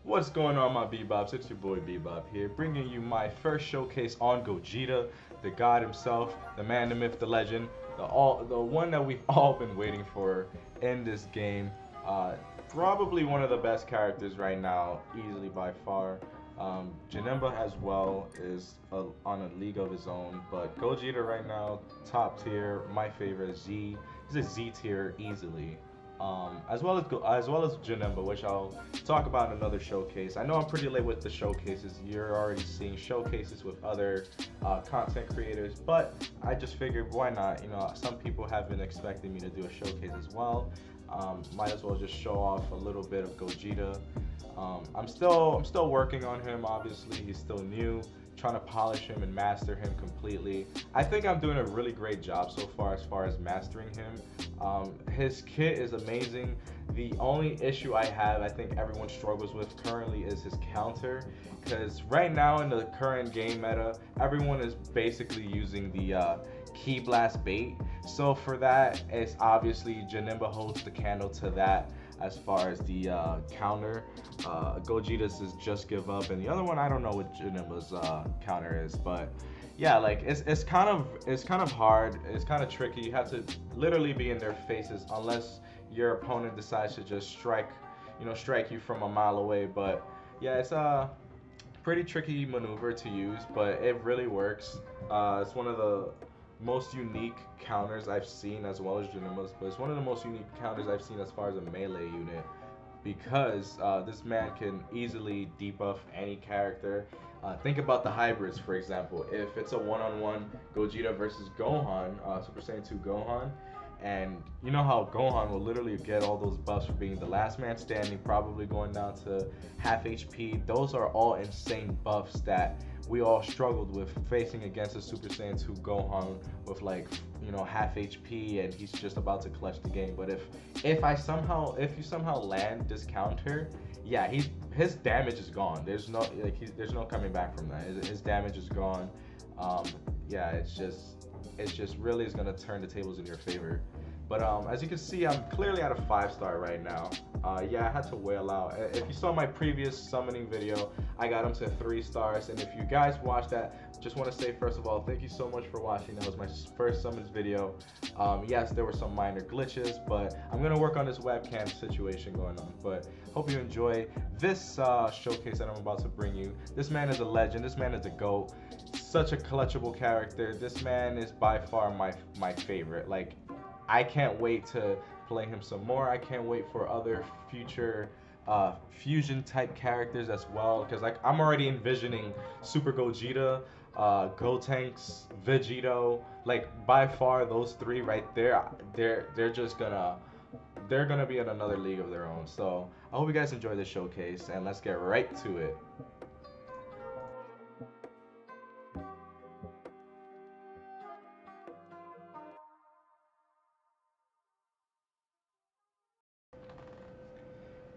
What's going on, my Bebops? It's your boy Bebop here, bringing you my first showcase on GOGETA, the god himself, the man, the myth, the legend, the one that we've all been waiting for in this game. Uh, Probably one of the best characters right now, easily by far. Janemba as well is on a league of his own, but Gogeta right now, top tier. My favorite Z. He's a Z tier easily. As well as Janemba, which I'll talk about in another showcase. I know I'm pretty late with the showcases. You're already seeing showcases with other content creators, but I just figured why not? You know, some people have been expecting me to do a showcase as well. Might as well just show off a little bit of Gogeta. I'm still working on him. Obviously, he's still new. Trying to polish him and master him completely. I think I'm doing a really great job so far as mastering him. His kit is amazing. The only issue I have, I think everyone struggles with currently, is his counter. Because right now in the current game meta, everyone is basically using the Ki Blast bait. So for that, it's obviously Janemba holds the candle to that as far as the counter. Gogeta's is Just Give Up, and the other one I don't know what Janemba's counter is, but yeah, like it's kind of hard. It's kind of tricky. You have to literally be in their faces unless your opponent decides to just strike you from a mile away. But yeah, it's a pretty tricky maneuver to use, but it really works. It's one of the most unique counters I've seen, as well as Janemba's, but it's one of the most unique counters I've seen as far as a melee unit, because this man can easily debuff any character. Think about the hybrids, for example. If it's a one-on-one Gogeta versus Gohan, Super Saiyan 2 Gohan, and you know how Gohan will literally get all those buffs for being the last man standing, probably going down to half HP. Those are all insane buffs that we all struggled with facing against a Super Saiyan 2 Gohan with half HP, and he's just about to clutch the game. But if you somehow land this counter, yeah, his damage is gone. There's no coming back from that. His damage is gone. Yeah, it's just really is gonna turn the tables in your favor. But as you can see, I'm clearly at a 5-star right now. Yeah, I had to wail out. If you saw my previous summoning video, I got him to 3 stars. And if you guys watched that, just want to say first of all, thank you so much for watching. That was my first summons video. Yes, there were some minor glitches, but I'm gonna work on this webcam situation going on. But hope you enjoy this showcase that I'm about to bring you. This man is a legend. This man is a GOAT. Such a clutchable character. This man is by far my favorite. Like, I can't wait to play him some more. I can't wait for other future fusion type characters as well, because like I'm already envisioning Super Gogeta, Gotenks, Vegito. Like, by far those three right there, they're gonna be in another league of their own. So I hope you guys enjoy this showcase, and let's get right to it.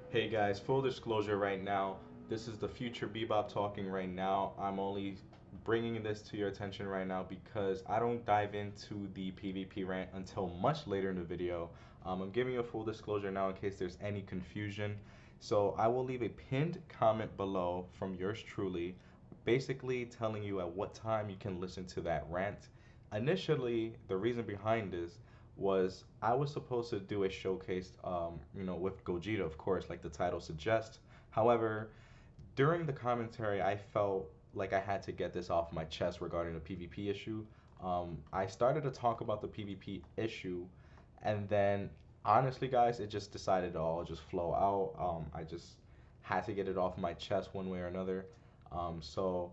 Hey guys, full disclosure right now, this is the future Bebop talking right now. I'm only bringing this to your attention right now because I don't dive into the PvP rant until much later in the video. I'm giving you a full disclosure now in case there's any confusion. So I will leave a pinned comment below from yours truly, basically telling you at what time you can listen to that rant. Initially, the reason behind this was I was supposed to do a showcase, with Gogeta, of course, like the title suggests. However, during the commentary, I felt like I had to get this off my chest regarding the PvP issue. I started to talk about the PvP issue, and then honestly, guys, it just decided to all just flow out. I just had to get it off my chest one way or another. So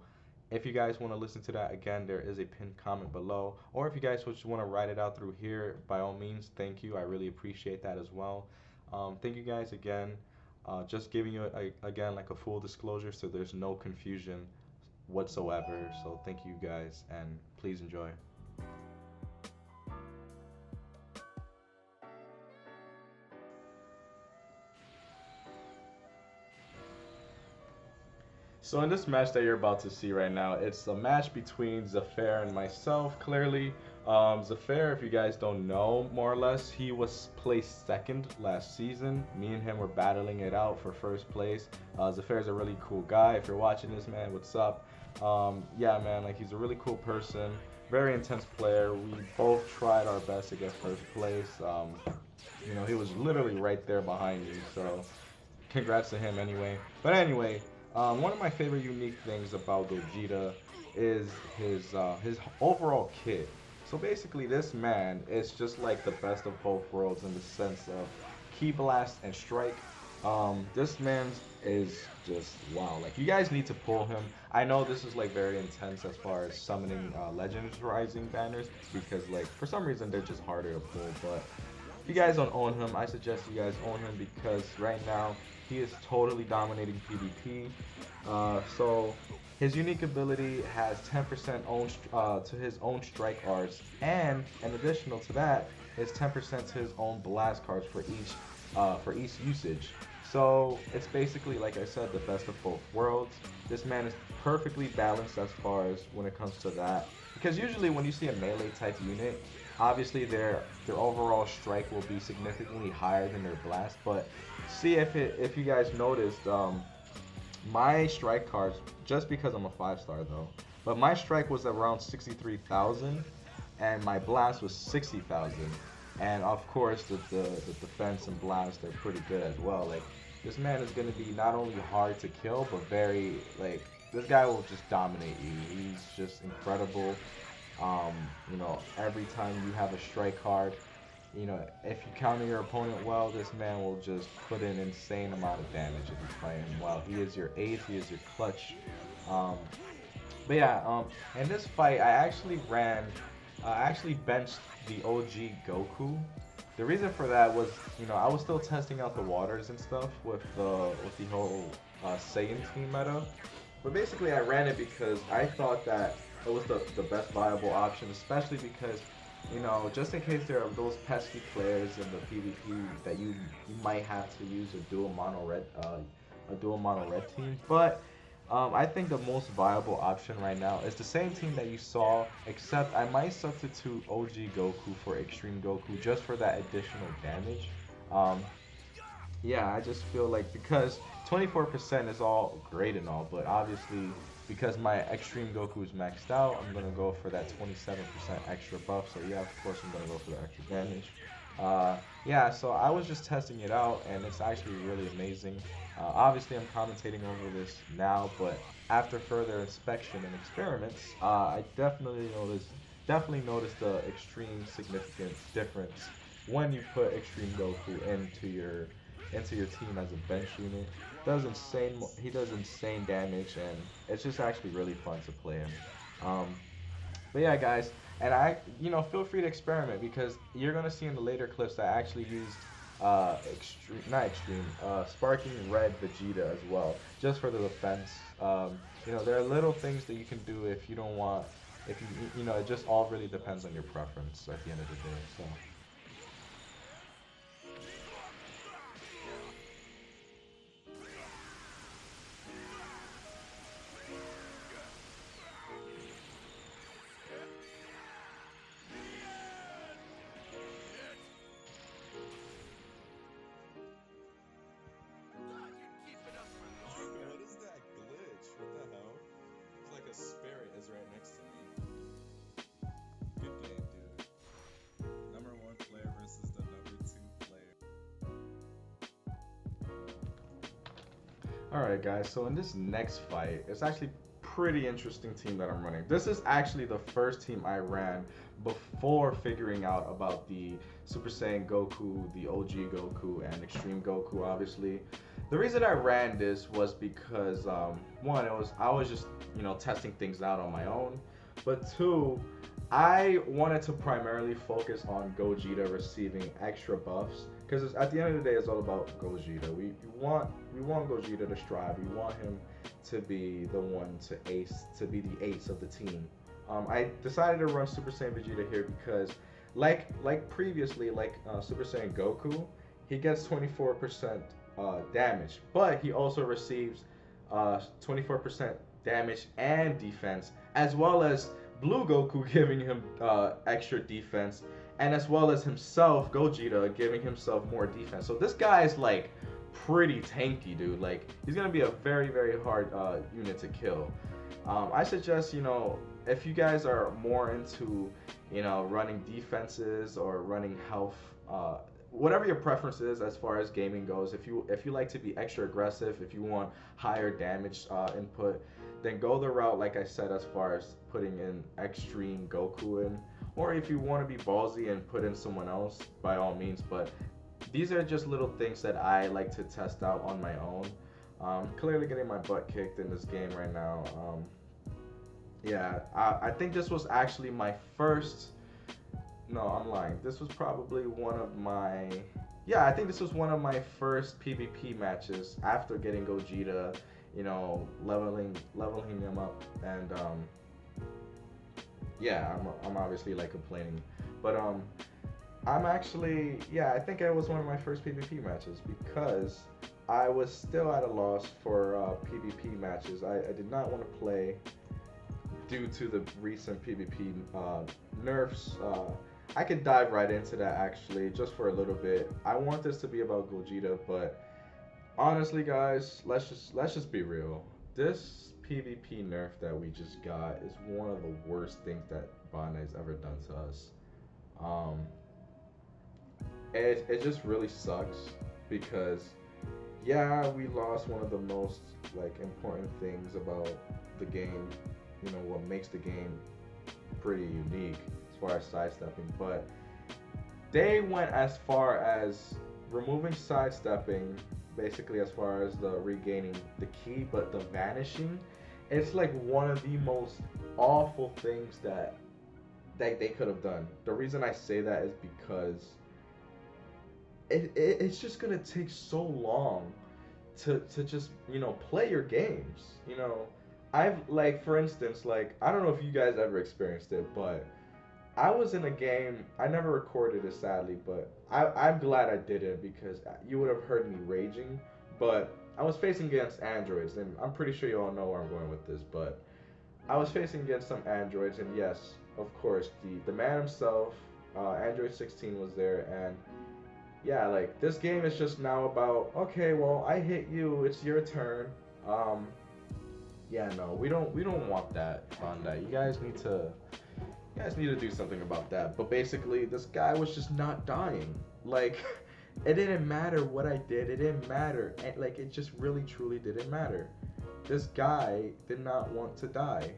if you guys want to listen to that again, there is a pinned comment below. Or if you guys just want to write it out through here, by all means, thank you. I really appreciate that as well. Thank you guys again. Just giving you again like a full disclosure so there's no confusion whatsoever. So thank you guys, and please enjoy. So in this match that you're about to see right now, it's a match between Zafir and myself, clearly. Zafir, if you guys don't know, more or less, he was placed second last season. Me and him were battling it out for first place. Zafir is a really cool guy. If you're watching this, man, what's up? Yeah, man, like he's a really cool person, very intense player. We both tried our best to get first place. He was literally right there behind me, so congrats to him anyway. But anyway, one of my favorite unique things about Gogeta is his overall kit. So basically, this man is just like the best of both worlds in the sense of Key Blast and Strike. This man is just wow. Like you guys need to pull him. I know this is like very intense as far as summoning Legends Rising banners because like for some reason they're just harder to pull. But if you guys don't own him, I suggest you guys own him because right now he is totally dominating PvP. So his unique ability has 10% to his own strike cards, and in additional to that, is 10% to his own blast cards for each usage. So it's basically, like I said, the best of both worlds. This man is perfectly balanced as far as when it comes to that. Because usually when you see a melee type unit, obviously their overall strike will be significantly higher than their blast. But see if you guys noticed, my strike cards, just because I'm a 5-star though, but my strike was around 63,000 and my blast was 60,000. And of course the defense and blast are pretty good as well. Like this man is gonna be not only hard to kill, but very like this guy will just dominate you. He's just incredible. Every time you have a strike card, if you counter your opponent well, this man will just put in insane amount of damage if you play him well. He is your ace, he is your clutch. But yeah, in this fight, I actually benched the OG Goku. The reason for that was, I was still testing out the waters and stuff with the whole Saiyan team meta. But basically, I ran it because I thought that it was the best viable option, especially because, just in case there are those pesky players in the PvP that you might have to use a dual mono red team. But I think the most viable option right now is the same team that you saw, except I might substitute OG Goku for Extreme Goku just for that additional damage. Yeah, I just feel like because 24% is all great and all, but obviously because my Extreme Goku is maxed out, I'm gonna go for that 27% extra buff. So yeah, of course I'm gonna go for the extra damage. Yeah, so I was just testing it out, and it's actually really amazing. Obviously, I'm commentating over this now, but after further inspection and experiments, I definitely noticed the extreme significant difference when you put Extreme Goku into your team as a bench unit. He does insane damage, and it's just actually really fun to play him. But yeah, guys, and feel free to experiment because you're gonna see in the later clips that I actually used sparking red Vegeta as well, just for the defense. There are little things that you can do if you don't want, if it just all really depends on your preference at the end of the day. So. Spirit is right next to me. Good game, dude. Number 1 player versus the number 2 player. Alright guys, so in this next fight, it's actually pretty interesting team that I'm running. This is actually the first team I ran before figuring out about the Super Saiyan Goku, the OG Goku, and Extreme Goku, obviously. The reason I ran this was because, one, I was just, testing things out on my own. But two, I wanted to primarily focus on Gogeta receiving extra buffs. Because at the end of the day, it's all about Gogeta. We want Gogeta to strive. We want him to be the one to be the ace of the team. I decided to run Super Saiyan Vegeta here because, like previously, Super Saiyan Goku, he gets 24% damage, but he also receives 24% damage and defense, as well as Blue Goku giving him extra defense, and as well as himself, Gogeta, giving himself more defense. So this guy is like pretty tanky, dude. Like he's gonna be a very very hard unit to kill. I suggest, if you guys are more into, running defenses or running health, whatever your preference is as far as gaming goes. If you like to be extra aggressive, if you want higher damage input, then go the route like I said as far as putting in extreme Goku in. Or if you want to be ballsy and put in someone else, by all means. But these are just little things that I like to test out on my own. Clearly getting my butt kicked in this game right now. Yeah, I think this was actually my first. No, I'm lying. This was probably one of my. Yeah, I think this was one of my first PvP matches after getting Gogeta, leveling him up, and yeah, I'm obviously like complaining, but I'm actually, yeah, I think it was one of my first PvP matches because I was still at a loss for PvP matches. I did not want to play due to the recent PvP nerfs. I could dive right into that actually, just for a little bit. I want this to be about Gogeta, but honestly, guys, let's just be real. This PvP nerf that we just got is one of the worst things that Bandai's ever done to us. Um, it just really sucks because yeah, we lost one of the most like important things about the game. What makes the game pretty unique as far as sidestepping, but they went as far as removing sidestepping, basically as far as the regaining the key, but the vanishing, it's like one of the most awful things that they could have done. The reason I say that is because it's just gonna take so long to just play your games. I've like, for instance, like I don't know if you guys ever experienced it, but I was in a game. I never recorded it sadly, but I'm glad I didn't because you would have heard me raging. But I was facing against androids, and I'm pretty sure you all know where I'm going with this. But I was facing against some androids, and yes, of course, the man himself, Android 16 was there, and yeah, like this game is just now about, okay, well, I hit you, it's your turn. Um, yeah, no, we don't want that, Bandai. You guys need to do something about that. But basically, this guy was just not dying. Like, it didn't matter what I did. It didn't matter. And, like, it just really, truly didn't matter. This guy did not want to die.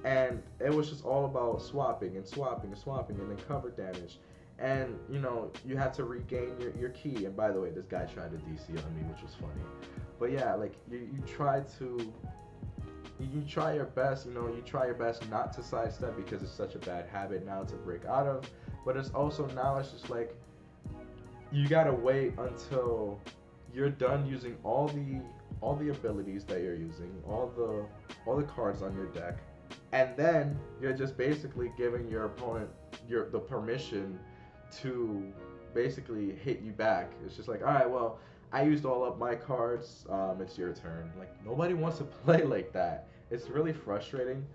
And it was just all about swapping and swapping and swapping and then cover damage. And, you had to regain your key. And by the way, this guy tried to DC on me, which was funny. But yeah, like, you try to you try your best, you try your best not to sidestep because it's such a bad habit now to break out of. But it's also now it's just like you gotta wait until you're done using all the abilities that you're using, all the cards on your deck, and then you're just basically giving your opponent the permission to basically hit you back. It's just like, all right, well, I used all up my cards. It's your turn. Like nobody wants to play like that. It's really frustrating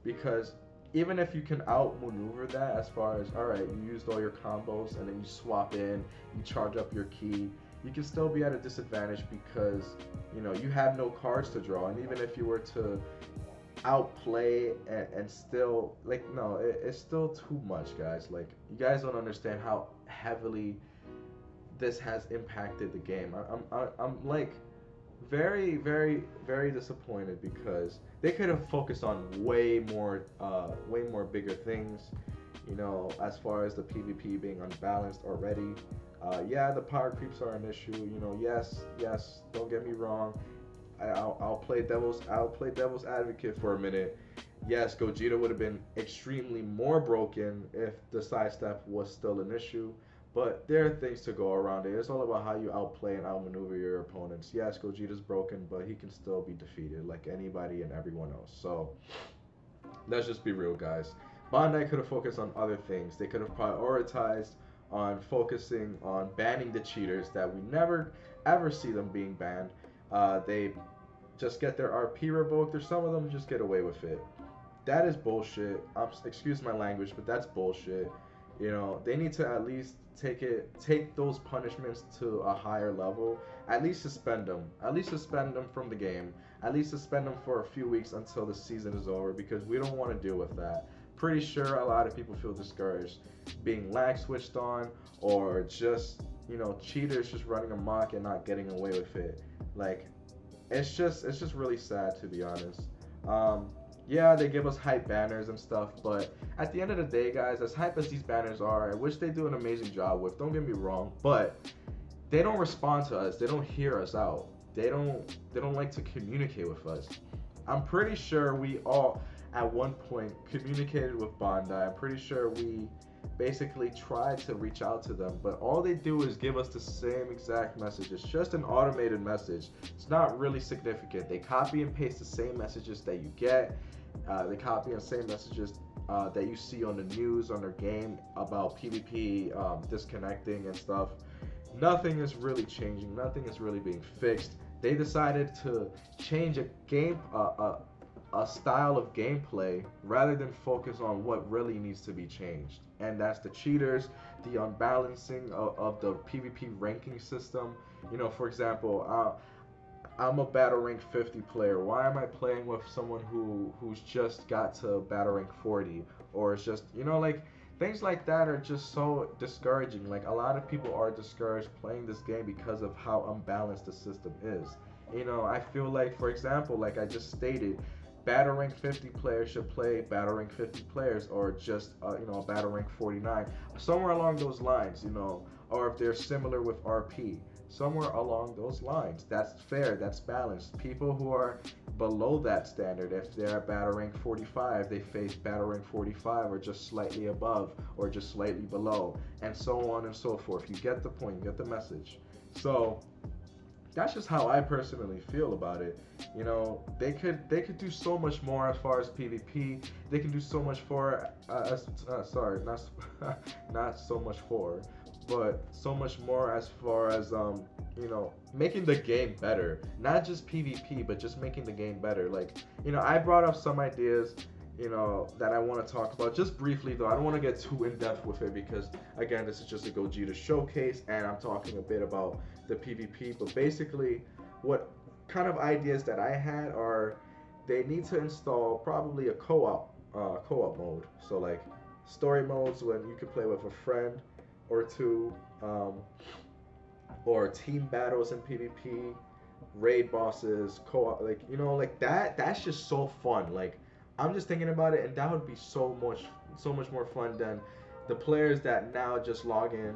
because even if you can outmaneuver that, as far as all right, you used all your combos and then you swap in, you charge up your key, you can still be at a disadvantage because you have no cards to draw. And even if you were to outplay and still like no, it's still too much, guys. Like you guys don't understand how heavily this has impacted the game. I'm like very very very disappointed because they could have focused on way more bigger things, as far as the PvP being unbalanced already. Yeah, the power creeps are an issue, yes, don't get me wrong. I'll play devil's advocate for a minute. Yes, Gogeta would have been extremely more broken if the sidestep was still an issue. But there are things to go around it. It's all about how you outplay and outmaneuver your opponents. Yes, Gogeta's broken, but he can still be defeated like anybody and everyone else. So let's just be real, guys. Bandai could have focused on other things. They could have prioritized on focusing on banning the cheaters that we never ever see them being banned. They just get their RP revoked, or some of them just get away with it. That is bullshit. Excuse my language, but that's bullshit. You know, they need to at least take those punishments to a higher level. At least suspend them. At least suspend them from the game. At least suspend them for a few weeks until the season is over, because we don't want to deal with that. Pretty sure a lot of people feel discouraged being lag switched on, or just, you know, cheaters just running amok and not getting away with it. Like, it's just really sad, to be honest. Yeah, they give us hype banners and stuff, but at the end of the day, guys, as hype as these banners are, which they do an amazing job with, don't get me wrong, but they don't respond to us. They don't hear us out. They don't like to communicate with us. I'm pretty sure we all at one point communicated with Bondi. I'm pretty sure we basically tried to reach out to them, but all they do is give us the same exact message. It's just an automated message. It's not really significant. They copy and paste the same messages that you get. They copy and same messages that you see on the news, on their game, about PvP disconnecting and stuff. Nothing is really changing. Nothing is really being fixed. They decided to change a style of gameplay rather than focus on what really needs to be changed. And that's the cheaters, the unbalancing of the PvP ranking system. You know, for example, I'm a battle rank 50 player. Why am I playing with someone who's just got to battle rank 40? Or it's just, you know, like, things like that are just so discouraging. Like, a lot of people are discouraged playing this game because of how unbalanced the system is. You know, I feel like, for example, like I just stated, battle rank 50 players should play battle rank 50 players, or just you know, battle rank 49, somewhere along those lines, you know, or if they're similar with RP, somewhere along those lines. That's fair, that's balanced. People who are below that standard, if they're at battle rank 45, they face battle rank 45, or just slightly above, or just slightly below, and so on and so forth. You get the point, you get the message. So that's just how I personally feel about it. You know, they could do so much more as far as PvP. They can do so much for sorry, not not so much for, but so much more as far as you know, making the game better. Not just PvP, but just making the game better. Like, you know, I brought up some ideas, you know, that I want to talk about just briefly, though. I don't want to get too in depth with it, because again, this is just a GOGETA showcase and I'm talking a bit about the PvP. But basically, what kind of ideas that I had are, they need to install probably a co-op mode. So like story modes when you can play with a friend or two, or team battles in PvP, raid bosses, co-op, like, you know, like that's just so fun. Like, I'm just thinking about it, and that would be so much more fun than the players that now just log in,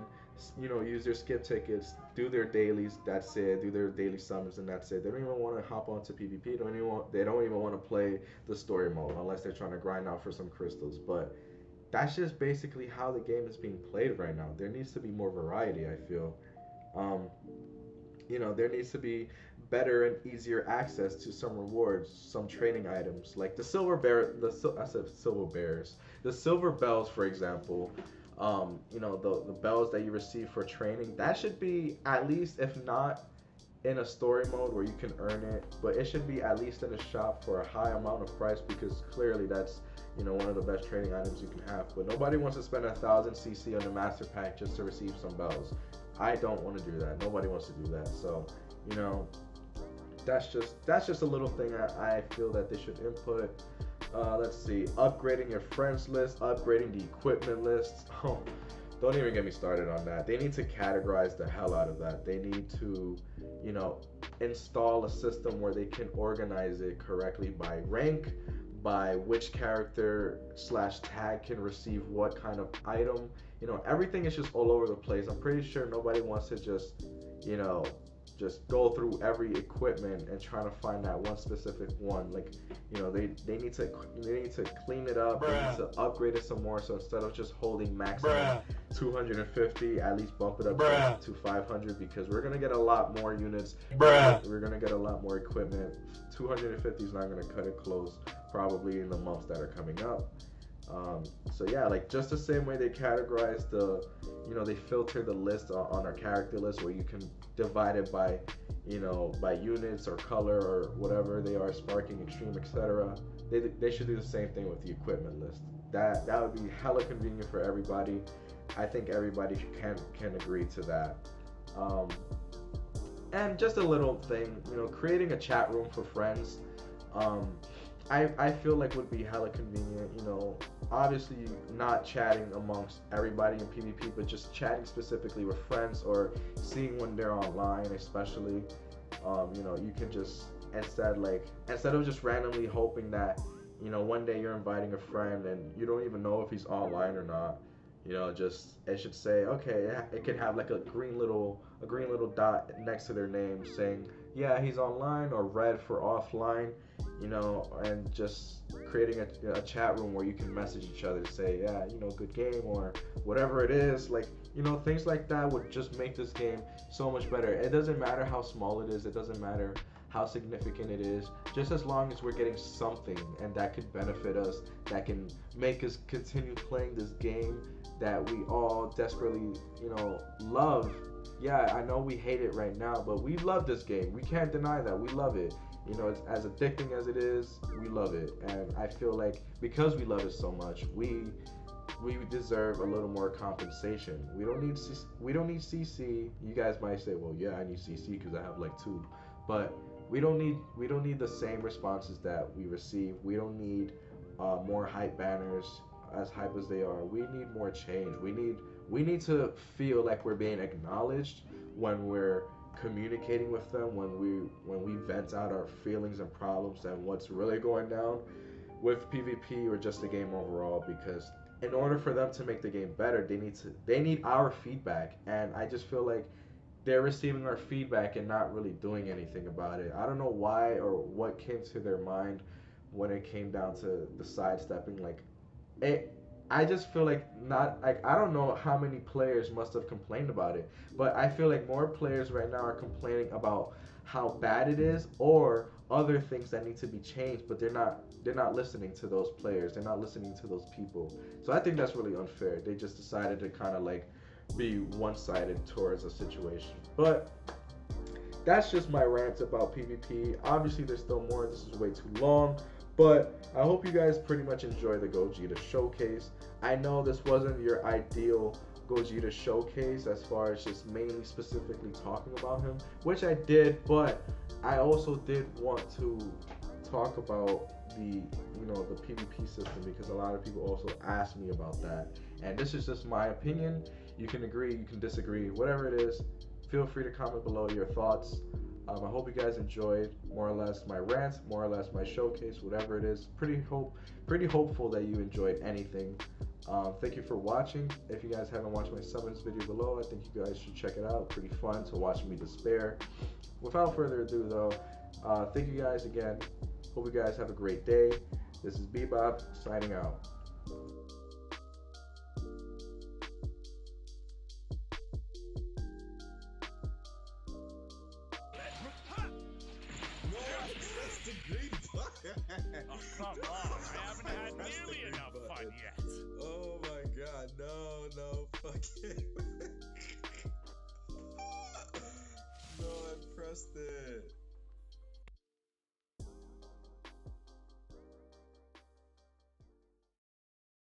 you know, use their skip tickets, do their dailies, that's it, do their daily summons, and that's it. They don't even want to hop onto PvP. They don't even want to play the story mode unless they're trying to grind out for some crystals. But that's just basically how the game is being played right now. There needs to be more variety, I feel. You know, there needs to be better and easier access to some rewards, some training items, like the silver bear. I said silver bears. The silver bells, for example. You know, the bells that you receive for training. That should be at least, if not in a story mode where you can earn it, but it should be at least in a shop for a high amount of price, because clearly that's, you know, one of the best training items you can have. But nobody wants to spend 1,000 CC on the master pack just to receive some bells. I don't want to do that. Nobody wants to do that. So, you know, that's just a little thing I feel that they should input. Let's see, upgrading your friends list, upgrading the equipment lists. Oh, don't even get me started on that. They need to categorize the hell out of that. They need to, you know, install a system where they can organize it correctly by rank, by which character / tag can receive what kind of item. You know, everything is just all over the place. I'm pretty sure nobody wants to just, you know, just go through every equipment and trying to find that one specific one. Like, you know, they need to clean it up. Bruh. They need to upgrade it some more. So instead of just holding maximum 250, at least bump it up to 500, because we're gonna get a lot more units. We're gonna get a lot more equipment. 250 is not gonna cut it close, probably in the months that are coming up. So yeah, like just the same way they categorize the, they filter the list on our character list where you can divide it by, by units or color or whatever they are, sparking, extreme, etc. They should do the same thing with the equipment list. That would be hella convenient for everybody. I think everybody can agree to that. Um, and just a little thing, creating a chat room for friends. Um, I feel like would be hella convenient. Obviously not chatting amongst everybody in PvP, but just chatting specifically with friends or seeing when they're online, especially. You can just instead of just randomly hoping that one day you're inviting a friend and you don't even know if he's online or not. Just it should say okay. It can have like a green little dot next to their name saying yeah he's online or red for offline. And just creating a chat room where you can message each other to say yeah good game or whatever it is. Like things like that would just make this game so much better. It doesn't matter how small it is. It doesn't matter how significant it is, just as long as we're getting something and that could benefit us, that can make us continue playing this game that we all desperately, love. Yeah, I know we hate it right now, but we love this game. We can't deny that. We love it. It's as addicting as it is, we love it. And I feel like because we love it so much, we deserve a little more compensation. We don't need CC. You guys might say, well, yeah, I need CC because I have like two, but we don't need the same responses that we receive. We don't need more hype banners as hype as they are. We need more change. We need to feel like we're being acknowledged when we're communicating with them, when we vent out our feelings and problems and what's really going down with PvP or just the game overall. Because in order for them to make the game better, they need our feedback, and I just feel like they're receiving our feedback and not really doing anything about it. I don't know why or what came to their mind when it came down to the sidestepping. Like it, I just feel like not like I don't know how many players must have complained about it, but I feel like more players right now are complaining about how bad it is or other things that need to be changed, but they're not listening to those players. They're not listening to those people. So I think that's really unfair. They just decided to kind of like be one-sided towards a situation. But that's just my rant about PvP. Obviously, there's still more. This is way too long. But I hope you guys pretty much enjoy the GOGETA showcase. I know this wasn't your ideal GOGETA showcase as far as just mainly specifically talking about him, which I did, but I also did want to talk about the PvP system because a lot of people also asked me about that. And this is just my opinion. You can agree, you can disagree, whatever it is. Feel free to comment below your thoughts. I hope you guys enjoyed more or less my rant, more or less my showcase, whatever it is. Pretty hopeful that you enjoyed anything. Thank you for watching. If you guys haven't watched my summons video below, I think you guys should check it out. Pretty fun to watch me despair. Without further ado though, thank you guys again. Hope you guys have a great day. This is Bebop signing out. No, I pressed the green button. Oh, come on. I haven't had Press the nearly green enough fun button. yet. Oh my god, no, fuck it. No, I pressed it.